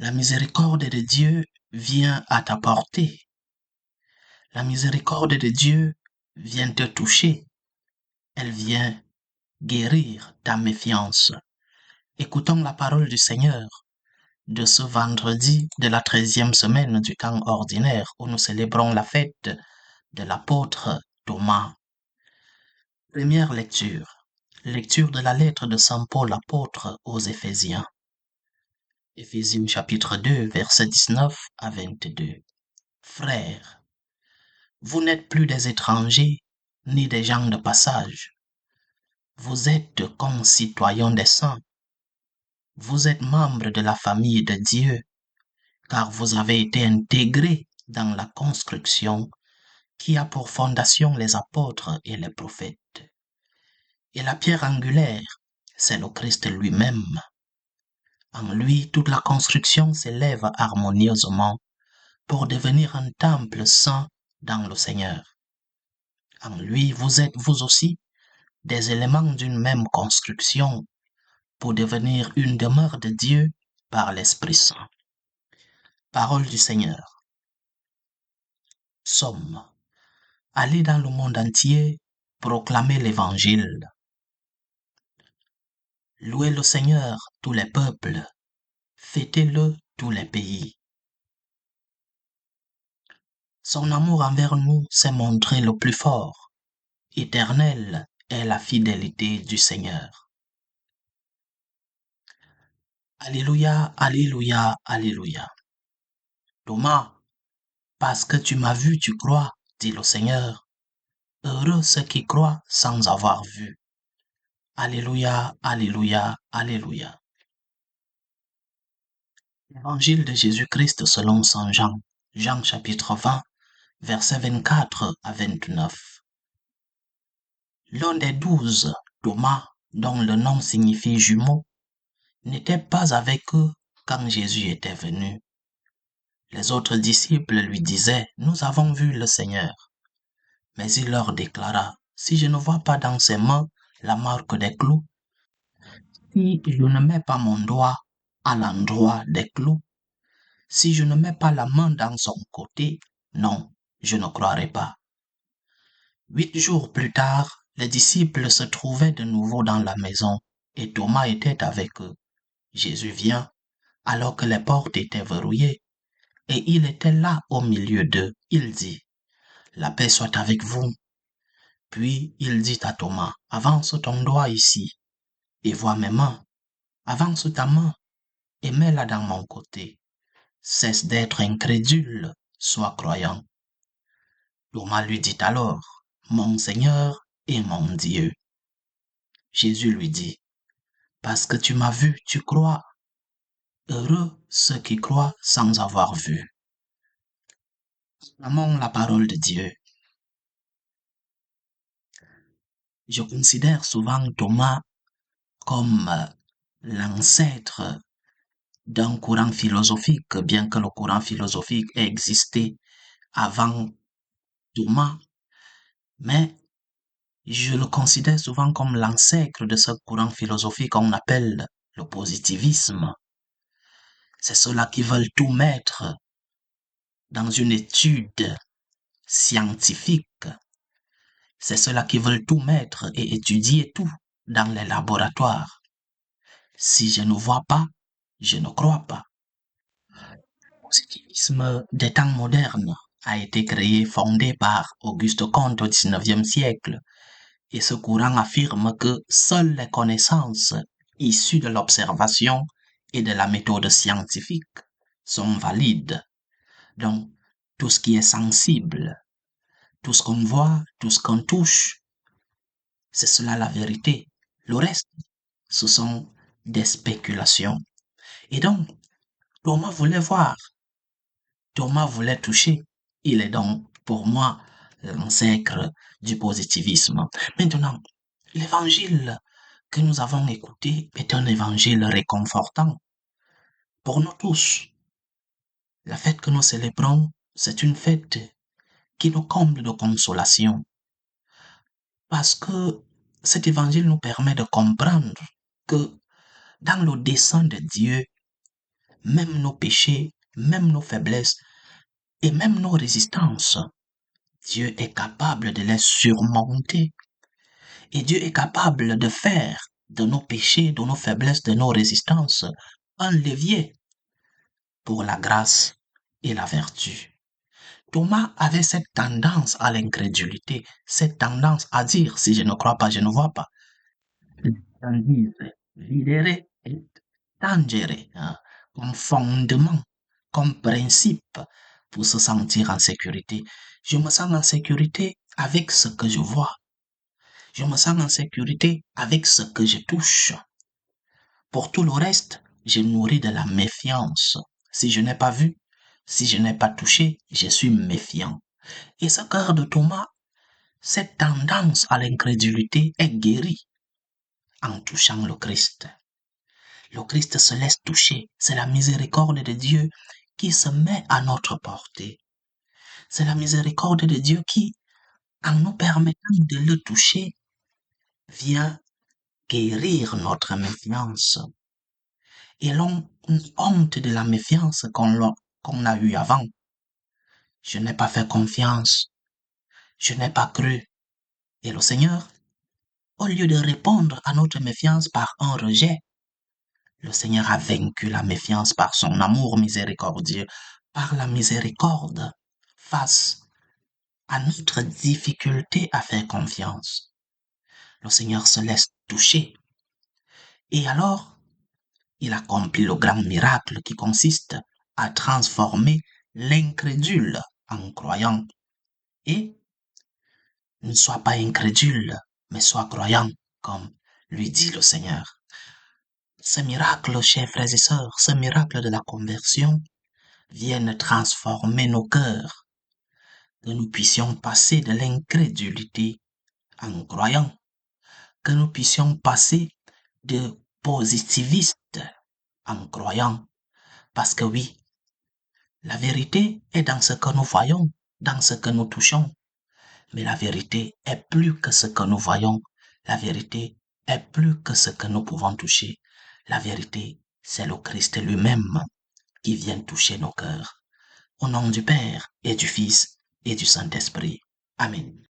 La miséricorde de Dieu vient à ta portée. La miséricorde de Dieu vient te toucher. Elle vient guérir ta méfiance. Écoutons la parole du Seigneur de ce vendredi de la 13e semaine du temps ordinaire où nous célébrons la fête de l'apôtre Thomas. Première lecture. Lecture de la lettre de Saint Paul apôtre aux Éphésiens. Éphésiens chapitre 2, versets 19 à 22. Frères, vous n'êtes plus des étrangers ni des gens de passage. Vous êtes concitoyens des saints. Vous êtes membres de la famille de Dieu, car vous avez été intégrés dans la construction qui a pour fondation les apôtres et les prophètes. Et la pierre angulaire, c'est le Christ lui-même. En lui, toute la construction s'élève harmonieusement pour devenir un temple saint dans le Seigneur. En lui, vous êtes vous aussi des éléments d'une même construction pour devenir une demeure de Dieu par l'Esprit Saint. Parole du Seigneur. Somme. Allez dans le monde entier, proclamer l'Évangile. Louez le Seigneur, tous les peuples. Fêtez-le, tous les pays. Son amour envers nous s'est montré le plus fort. Éternelle est la fidélité du Seigneur. Alléluia, alléluia, alléluia. Thomas, parce que tu m'as vu, tu crois, dit le Seigneur. Heureux ceux qui croient sans avoir vu. Alléluia, alléluia, alléluia. Évangile de Jésus-Christ selon Saint Jean, Jean chapitre 20, versets 24 à 29. L'un des 12, Thomas, dont le nom signifie jumeau, n'était pas avec eux quand Jésus était venu. Les autres disciples lui disaient, « Nous avons vu le Seigneur. » Mais il leur déclara, « Si je ne vois pas dans ses mains la marque des clous, si je ne mets pas mon doigt à l'endroit des clous, si je ne mets pas la main dans son côté, non, je ne croirai pas. » 8 jours plus tard, les disciples se trouvaient de nouveau dans la maison et Thomas était avec eux. Jésus vient alors que les portes étaient verrouillées et il était là au milieu d'eux. Il dit, « La paix soit avec vous. » Puis il dit à Thomas, « Avance ton doigt ici et vois mes mains. Avance ta main et mets-la dans mon côté. Cesse d'être incrédule, sois croyant. » Thomas lui dit alors, « Mon Seigneur et mon Dieu. » Jésus lui dit, « Parce que tu m'as vu, tu crois. Heureux ceux qui croient sans avoir vu. » Acclamons la parole de Dieu. Je considère souvent Thomas comme l'ancêtre d'un courant philosophique, bien que le courant philosophique ait existé avant Thomas, mais je le considère souvent comme l'ancêtre de ce courant philosophique qu'on appelle le positivisme. C'est ceux-là qui veulent tout mettre dans une étude scientifique. C'est ceux-là qui veulent tout mettre et étudier tout dans les laboratoires. Si je ne vois pas, je ne crois pas. Le positivisme des temps modernes a été créé, fondé par Auguste Comte au XIXe siècle. Et ce courant affirme que seules les connaissances issues de l'observation et de la méthode scientifique sont valides. Donc, tout ce qui est sensible, tout ce qu'on voit, tout ce qu'on touche, c'est cela la vérité. Le reste, ce sont des spéculations. Et donc, Thomas voulait voir, Thomas voulait toucher. Il est donc, pour moi, l'ancêtre du positivisme. Maintenant, l'évangile que nous avons écouté est un évangile réconfortant pour nous tous. La fête que nous célébrons, c'est une fête qui nous comble de consolation. Parce que cet évangile nous permet de comprendre que dans le dessein de Dieu, même nos péchés, même nos faiblesses et même nos résistances. Dieu est capable de les surmonter. Et Dieu est capable de faire de nos péchés, de nos faiblesses, de nos résistances, un levier pour la grâce et la vertu. Thomas avait cette tendance à l'incrédulité, cette tendance à dire, si je ne crois pas, je ne vois pas. Tandis, videre et tangere, hein, comme fondement, comme principe pour se sentir en sécurité. Je me sens en sécurité avec ce que je vois. Je me sens en sécurité avec ce que je touche. Pour tout le reste, je nourris de la méfiance. Si je n'ai pas vu, si je n'ai pas touché, je suis méfiant. Et ce cœur de Thomas, cette tendance à l'incrédulité est guérie en touchant le Christ. Le Christ se laisse toucher. C'est la miséricorde de Dieu qui se met à notre portée. C'est la miséricorde de Dieu qui, en nous permettant de le toucher, vient guérir notre méfiance. Et l'on honte de la méfiance qu'on a eue avant. Je n'ai pas fait confiance. Je n'ai pas cru. Et le Seigneur, au lieu de répondre à notre méfiance par un rejet, le Seigneur a vaincu la méfiance par son amour miséricordieux, par la miséricorde face à notre difficulté à faire confiance. Le Seigneur se laisse toucher. Et alors, il accomplit le grand miracle qui consiste à transformer l'incrédule en croyant. Et ne sois pas incrédule, mais sois croyant, comme lui dit le Seigneur. Ce miracle, chers frères et sœurs, ce miracle de la conversion vient transformer nos cœurs, que nous puissions passer de l'incrédulité en croyant, que nous puissions passer de positivistes en croyant, parce que oui, la vérité est dans ce que nous voyons, dans ce que nous touchons. Mais la vérité est plus que ce que nous voyons. La vérité est plus que ce que nous pouvons toucher. La vérité, c'est le Christ lui-même qui vient toucher nos cœurs. Au nom du Père et du Fils et du Saint-Esprit. Amen.